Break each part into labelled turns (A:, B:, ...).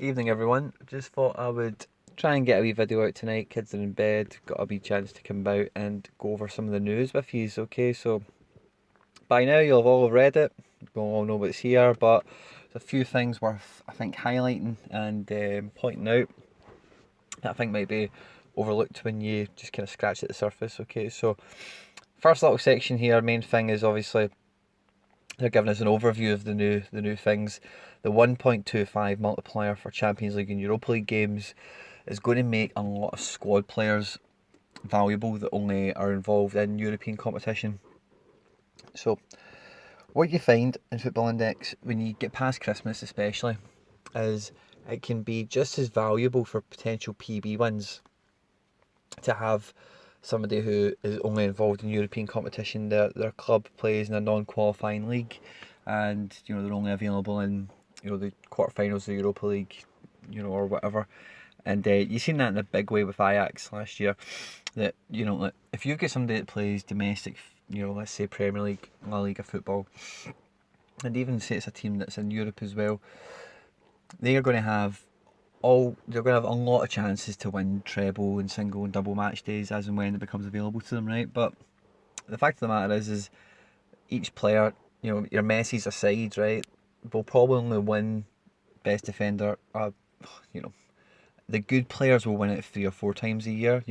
A: Evening, everyone. Just thought I would try and get a wee video out tonight. Kids are in bed, got a wee chance to come about and go over some of the news with you. Okay, so by now you'll have all read it, you'll all know what's here, but there's a few things worth, I think, highlighting and pointing out that I think might be overlooked when you just kind of scratch at the surface. Okay, so first little section here, main thing is obviously they're giving us an overview of the new things. The 1.25 multiplier for Champions League and Europa League games is going to make a lot of squad players valuable that only are involved in European competition. So what you find in Football Index when you get past Christmas especially is it can be just as valuable for potential PB wins to have somebody who is only involved in European competition. Their club plays in a non-qualifying league, and they're only available in the quarterfinals of the Europa League, or whatever. And you've seen that in a big way with Ajax last year. That like, if you've got somebody that plays domestic, let's say Premier League, La Liga football, and even say it's a team that's in Europe as well, they are going to have they're going to have a lot of chances to win treble and single and double match days as and when it becomes available to them, right? But the fact of the matter is each player, your Messi's aside, right, will probably only win best defender. You know, the good players will win it 3 or 4 times a year.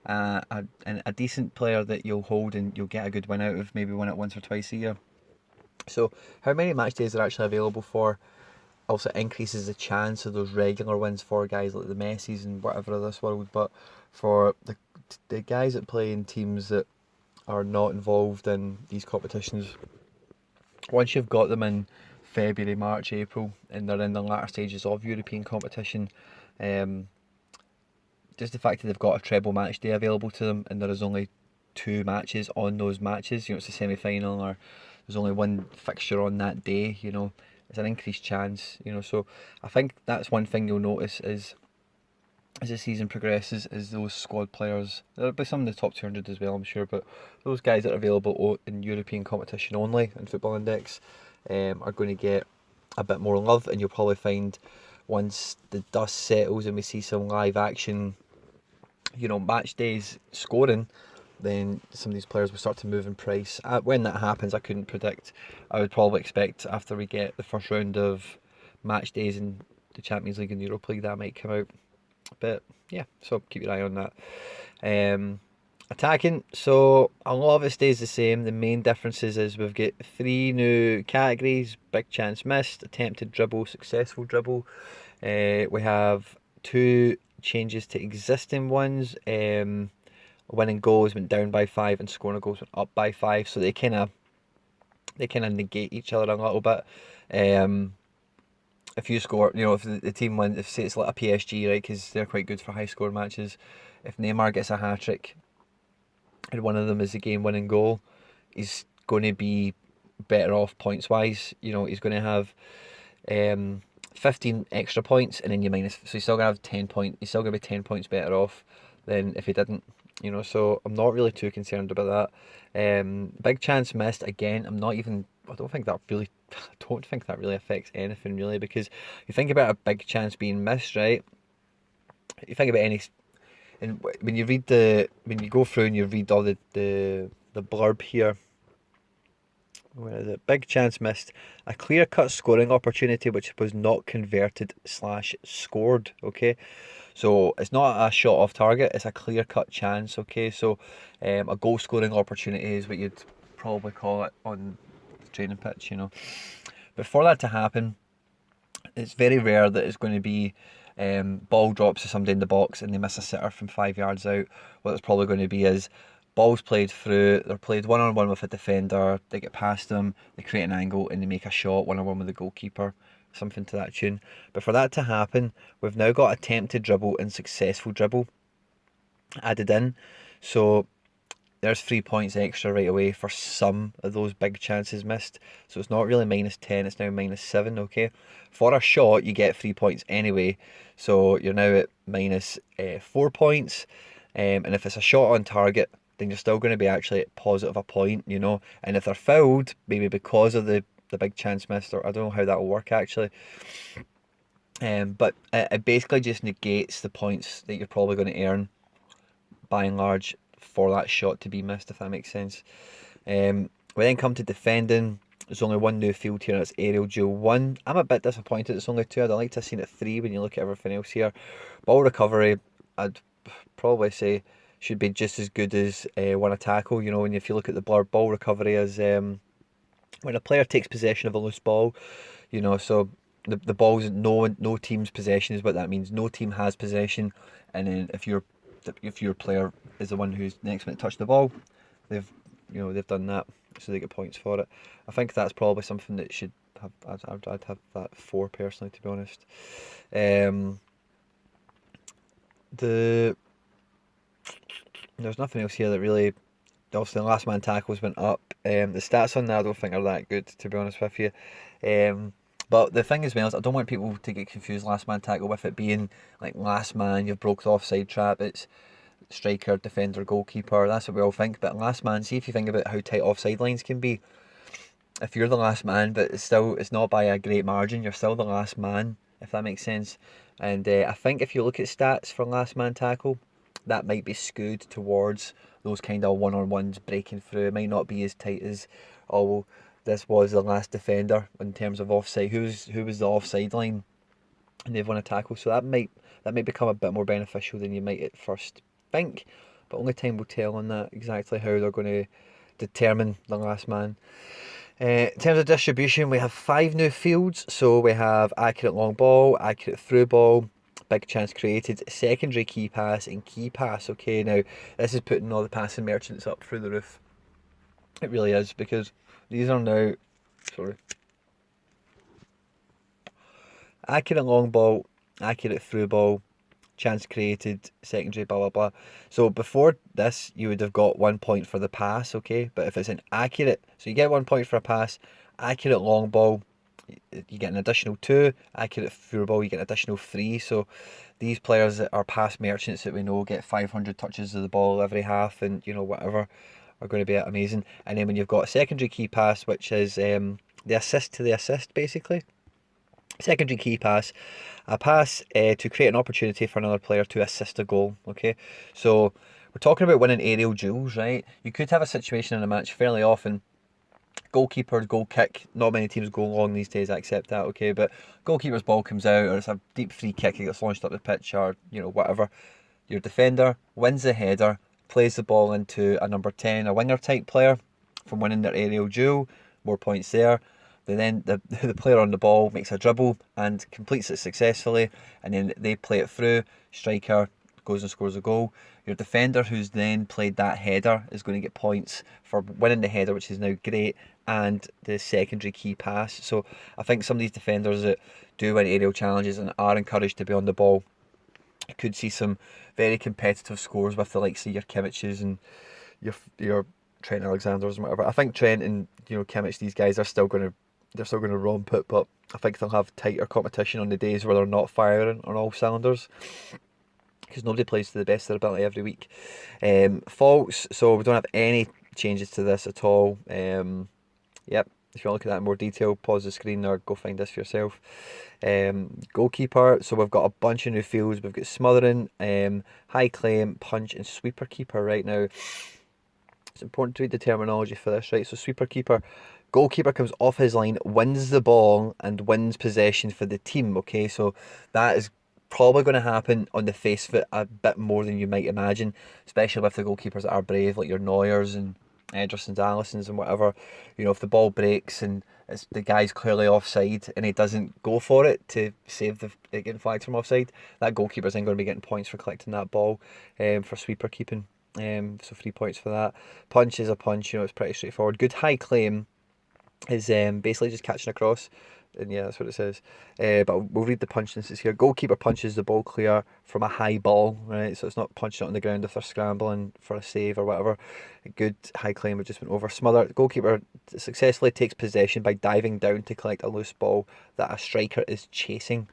A: And a decent player that you'll hold and you'll get a good win out of, maybe win it once or twice a year. So, how many match days are actually available for? Also increases the chance of those regular wins for guys like the Messis and whatever of this world. But for the guys that play in teams that are not involved in these competitions, once you've got them in February, March, April, and they're in the latter stages of European competition, um, just the fact that they've got a treble match day available to them and there is only 2 matches on those matches, it's a semi-final or there's only one fixture on that day, it's an increased chance, so I think that's one thing you'll notice is as the season progresses is those squad players, there'll be some in the top 200 as well I'm sure, but those guys that are available in European competition only in Football Index are going to get a bit more love, and you'll probably find once the dust settles and we see some live action match days scoring, then some of these players will start to move in price. When that happens, I couldn't predict. I would probably expect after we get the first round of match days in the Champions League and the Europa League that might come out. But yeah, so keep your eye on that. Attacking, so a lot of it stays the same. The main differences is we've got 3 new categories: big chance missed, attempted dribble, successful dribble. We have 2 changes to existing ones. Winning goals went down by 5 and scoring goals went up by 5. So they kind of negate each other a little bit. If you score, if the team wins, if say it's like a PSG, right, because they're quite good for high score matches. If Neymar gets a hat trick and one of them is the game winning goal, he's going to be better off points wise. He's going to have 15 extra points, and then you minus, so he's still gonna have 10 points. He's still gonna be 10 points better off than if he didn't. So I'm not really too concerned about that. Big chance missed again. I don't think that really. I don't think that really affects anything really, because you think about a big chance being missed, right? You think about any, and when you go through and you read all the blurb here. Where is it? Big chance missed. A clear cut scoring opportunity which was not converted slash scored. Okay. So it's not a shot off target, it's a clear cut chance. Okay. So a goal scoring opportunity is what you'd probably call it on the training pitch, But for that to happen, it's very rare that it's going to be ball drops to somebody in the box and they miss a sitter from 5 yards out. What it's probably going to be is balls played through, they're played one on one with a defender, they get past them, they create an angle and they make a shot one on one with the goalkeeper, something to that tune. But for that to happen, we've now got attempted dribble and successful dribble added in. So there's 3 points extra right away for some of those big chances missed. So it's not really -10, it's now -7, okay? For a shot, you get 3 points anyway. So you're now at -4 points. And if it's a shot on target, then you're still going to be actually at positive a point, And if they're fouled, maybe because of the big chance missed, or I don't know how that will work actually. But it basically just negates the points that you're probably going to earn by and large for that shot to be missed, if that makes sense. We then come to defending. There's only one new field here, and it's aerial duel 1. I'm a bit disappointed it's only 2. I'd like to have seen it 3 when you look at everything else here. Ball recovery, I'd probably say should be just as good as one a tackle. You know, and if you look at the blurb, ball recovery is when a player takes possession of a loose ball, you know, so the ball's no team's possession is what that means. No team has possession, and then if your player is the one who's next one to touch the ball, they've they've done that, so they get points for it. I think that's probably something that should have. I'd have that 4 personally, to be honest. The There's nothing else here that really. Obviously, the last man tackles went up. The stats on that I don't think are that good, to be honest with you. But the thing as well is I don't want people to get confused last man tackle with it being like last man, you've broke the offside trap. It's striker, defender, goalkeeper. That's what we all think. But last man, see if you think about how tight offside lines can be. If you're the last man, but it's not by a great margin. You're still the last man, if that makes sense. And I think if you look at stats for last man tackle, that might be skewed towards those kind of one-on-ones breaking through. It might not be as tight as, oh, this was the last defender in terms of offside. Who was the offside line, and they've won a tackle. So that might become a bit more beneficial than you might at first think. But only time will tell on that, exactly how they're going to determine the last man. In terms of distribution, we have 5 new fields. So we have accurate long ball, accurate through ball, big chance created, secondary key pass, and key pass. Okay, now this is putting all the passing merchants up through the roof. It really is, because these are now, sorry, accurate long ball, accurate through ball, chance created, secondary, blah blah blah. So before this, you would have got 1 point for the pass, okay? But if it's an accurate, so you get 1 point for a pass, accurate long ball, you get an additional 2, accurate through ball, you get an additional 3. So these players that are pass merchants that we know get 500 touches of the ball every half, and whatever, are going to be amazing. And then when you've got a secondary key pass, which is the assist to the assist, basically. Secondary key pass, a pass to create an opportunity for another player to assist a goal. Okay, so we're talking about winning aerial duels, right? You could have a situation in a match fairly often. Goalkeeper, goal kick. Not many teams go long these days, I accept that, okay? But goalkeeper's ball comes out, or it's a deep free kick, it gets launched up the pitch, or whatever. Your defender wins the header, plays the ball into a number 10, a winger type player, from winning their aerial duel. More points there. Then the player on the ball makes a dribble and completes it successfully, and then they play it through. Striker goes and scores a goal. Your defender, who's then played that header, is going to get points for winning the header, which is now great, and the secondary key pass. So I think some of these defenders that do win aerial challenges and are encouraged to be on the ball could see some very competitive scores with the likes of your Kimmiches and your Trent Alexanders and whatever. I think Trent and Kimmich, these guys are still going to romp it, but I think they'll have tighter competition on the days where they're not firing on all cylinders, because nobody plays to the best of their ability every week. Faults, so we don't have any changes to this at all. Yep, if you want to look at that in more detail, pause the screen or go find this for yourself. Goalkeeper, so we've got a bunch of new fields. We've got smothering, high claim, punch, and sweeper keeper right now. It's important to read the terminology for this, right? So sweeper keeper, goalkeeper comes off his line, wins the ball, and wins possession for the team. Okay, so that is probably going to happen on the face of it a bit more than you might imagine, especially with the goalkeepers that are brave, like your Neuers and Edersons, Alissons, and whatever. If the ball breaks and the guy's clearly offside and he doesn't go for it to save it getting flagged from offside, that goalkeeper's then going to be getting points for collecting that ball, for sweeper keeping. So 3 points for that. Punch is a punch, it's pretty straightforward. Good high claim is basically just catching across, and yeah, that's what it says. But we'll read the punch instance here. Goalkeeper punches the ball clear from a high ball, right? So it's not punching it on the ground if they're scrambling for a save or whatever. A good high claim, we just went over. Smother, goalkeeper successfully takes possession by diving down to collect a loose ball that a striker is chasing.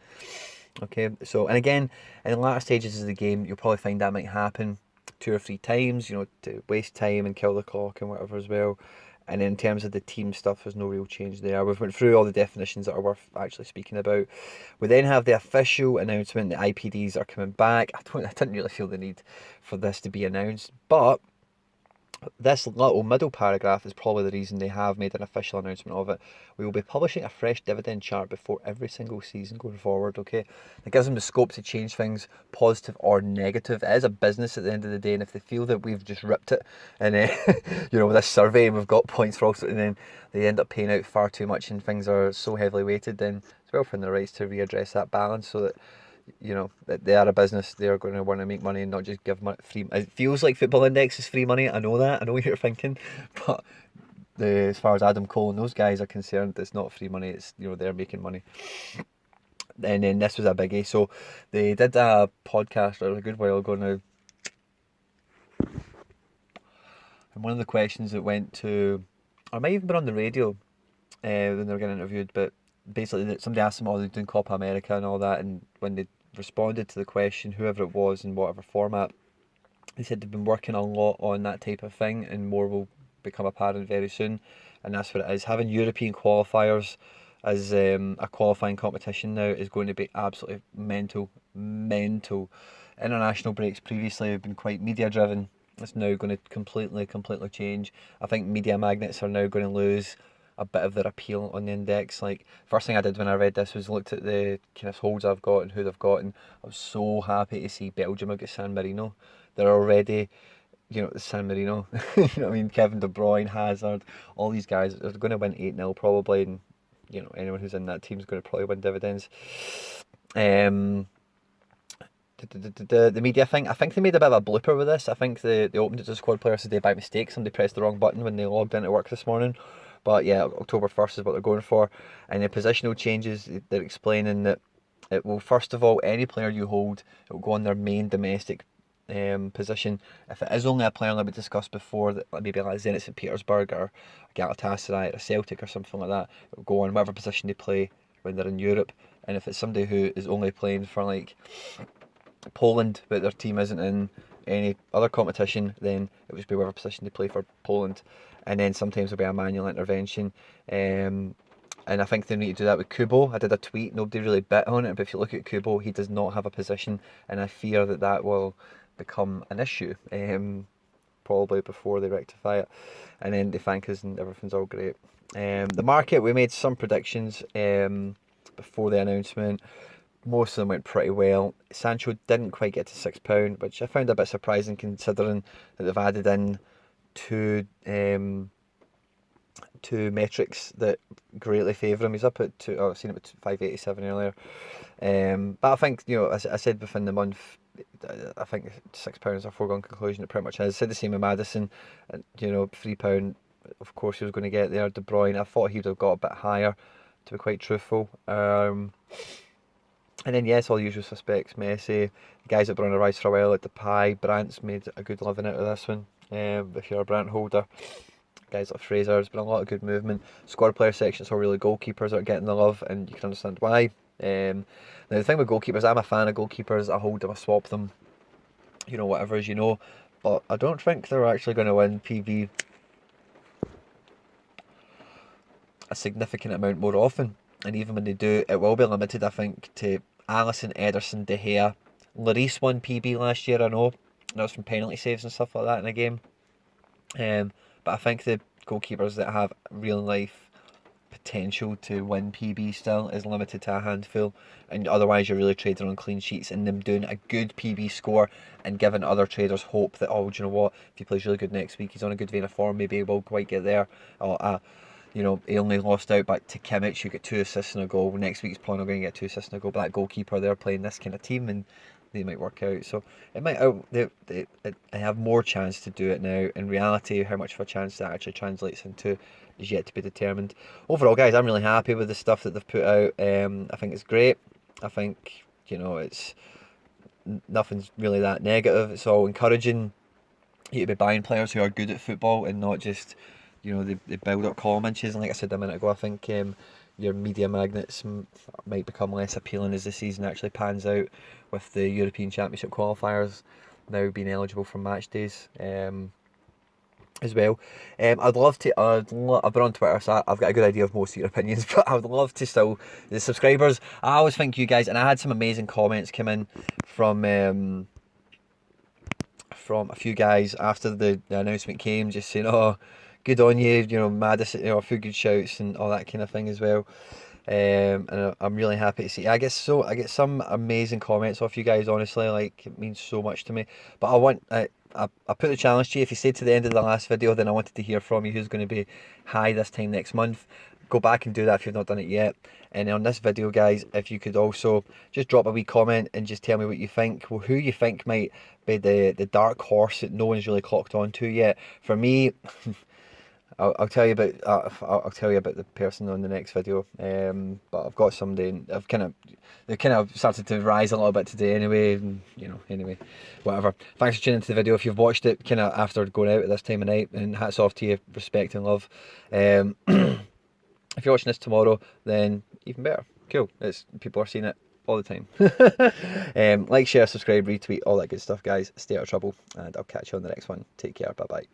A: Okay, so, and again, in the latter stages of the game, you'll probably find that might happen 2 or 3 times, to waste time and kill the clock and whatever as well. And in terms of the team stuff, there's no real change there. We've went through all the definitions that are worth actually speaking about. We then have the official announcement that IPDs are coming back. I didn't really feel the need for this to be announced, but this little middle paragraph is probably the reason they have made an official announcement of it. We will be publishing a fresh dividend chart before every single season going forward, okay? It gives them the scope to change things, positive or negative. It is a business at the end of the day, and if they feel that we've just ripped it, and with this survey, and we've got points for also, and then they end up paying out far too much and things are so heavily weighted, then it's well within their rights to readdress that balance so that that they are a business. They are going to want to make money and not just give money free. It feels like Football Index is free money. I know that. I know what you're thinking, but as far as Adam Cole and those guys are concerned, it's not free money. It's they're making money. And then this was a biggie. So they did a podcast a good while ago now, and one of the questions that went to, or might even been on the radio when they were getting interviewed, but basically somebody asked them, they're doing Copa America and all that, and when they responded to the question, whoever it was in whatever format, they said they've been working a lot on that type of thing, and more will become apparent very soon. And that's what it is. Having European qualifiers as a qualifying competition now is going to be absolutely mental. International breaks previously have been quite media driven. It's now going to completely change. I think media magnets are now going to lose a bit of their appeal on the index. Like, first thing I did when I read this was looked at the kind of holds I've got and who they've got, and I was so happy to see Belgium have got San Marino. They're already, San Marino. You know what I mean? Kevin De Bruyne, Hazard, all these guys are going to win 8-0 probably, and anyone who's in that team is going to probably win dividends. The media thing, I think they made a bit of a blooper with this. I think they opened it to squad players today by mistake. Somebody pressed the wrong button when they logged into work this morning. But yeah, October 1st is what they're going for. And the positional changes, they're explaining that it will, first of all, any player you hold, it will go on their main domestic position. If it is only a player like we discussed before, that maybe like Zenit St Petersburg or Galatasaray or Celtic or something like that, it will go on whatever position they play when they're in Europe. And if it's somebody who is only playing for like Poland, but their team isn't in any other competition, then it would be whatever position they play for Poland. And then sometimes there'll be a manual intervention. And I think they need to do that with Kubo. I did a tweet, nobody really bit on it, but if you look at Kubo, he does not have a position, and I fear that will become an issue, probably before they rectify it. And then they thank us and everything's all great. The market, we made some predictions before the announcement. Most of them went pretty well. Sancho didn't quite get to £6, which I found a bit surprising considering that they've added in two metrics that greatly favour him. He's up at two. I've seen it at 587 earlier. But I think, as I said within the month, I think £6 a foregone conclusion. It pretty much is. I said the same with Maddison. £3. Of course he was going to get there. De Bruyne, I thought he would have got a bit higher, to be quite truthful. And then yes, all the usual suspects. Messi, the guys that were on the rise for a while, like Depay, Brandt's made a good living out of this one. If you're a Brandt holder, guys like Fraser, there's been a lot of good movement. Squad player sections are really goalkeepers that are getting the love, and you can understand why. Now the thing with goalkeepers, I'm a fan of goalkeepers. I hold them, I swap them, whatever as but I don't think they're actually going to win PB a significant amount more often. And even when they do, it will be limited, I think, to Alisson, Ederson, De Gea. Lloris won PB last year, I know. That was from penalty saves and stuff like that in a game. But I think the goalkeepers that have real life potential to win PB still is limited to a handful, and otherwise you're really trading on clean sheets and them doing a good PB score and giving other traders hope that, do you know what, if he plays really good next week, he's on a good vein of form, maybe he will quite get there. He only lost out back to Kimmich, who got 2 assists and a goal. Next week's probably not going to get 2 assists and a goal, but that goalkeeper, they're playing this kind of team and they might work out. So it might they have more chance to do it now. In reality, how much of a chance that actually translates into is yet to be determined. Overall, guys, I'm really happy with the stuff that they've put out. I think it's great. I think it's nothing's really that negative. It's all encouraging you to be buying players who are good at football and not just they build up column inches. And like I said a minute ago, I think your media magnets might become less appealing as the season actually pans out, with the European Championship qualifiers now being eligible for match days. as well. I'd love to. I've been on Twitter, so I've got a good idea of most of your opinions. But I would love to still the subscribers. I always think you guys, and I had some amazing comments come in from a few guys after the announcement came, just saying, "Oh, good on you," Madison, a few good shouts and all that kind of thing as well. And I'm really happy to see. I get some amazing comments off you guys. Honestly, like it means so much to me. But I put the challenge to you. If you stayed to the end of the last video, then I wanted to hear from you who's going to be high this time next month. Go back and do that if you've not done it yet. And on this video, guys, if you could also just drop a wee comment and just tell me what you think. Well, who you think might be the dark horse that no one's really clocked on to yet. For me, I'll tell you about I'll tell you about the person on the next video. But I've got somebody. They've kind of started to rise a little bit today anyway. And, anyway, whatever. Thanks for tuning into the video. If you've watched it kind of after going out at this time of night, and hats off to you, respect and love. If you're watching this tomorrow, then even better. Cool. People are seeing it all the time. Like, share, subscribe, retweet, all that good stuff, guys. Stay out of trouble, and I'll catch you on the next one. Take care. Bye bye.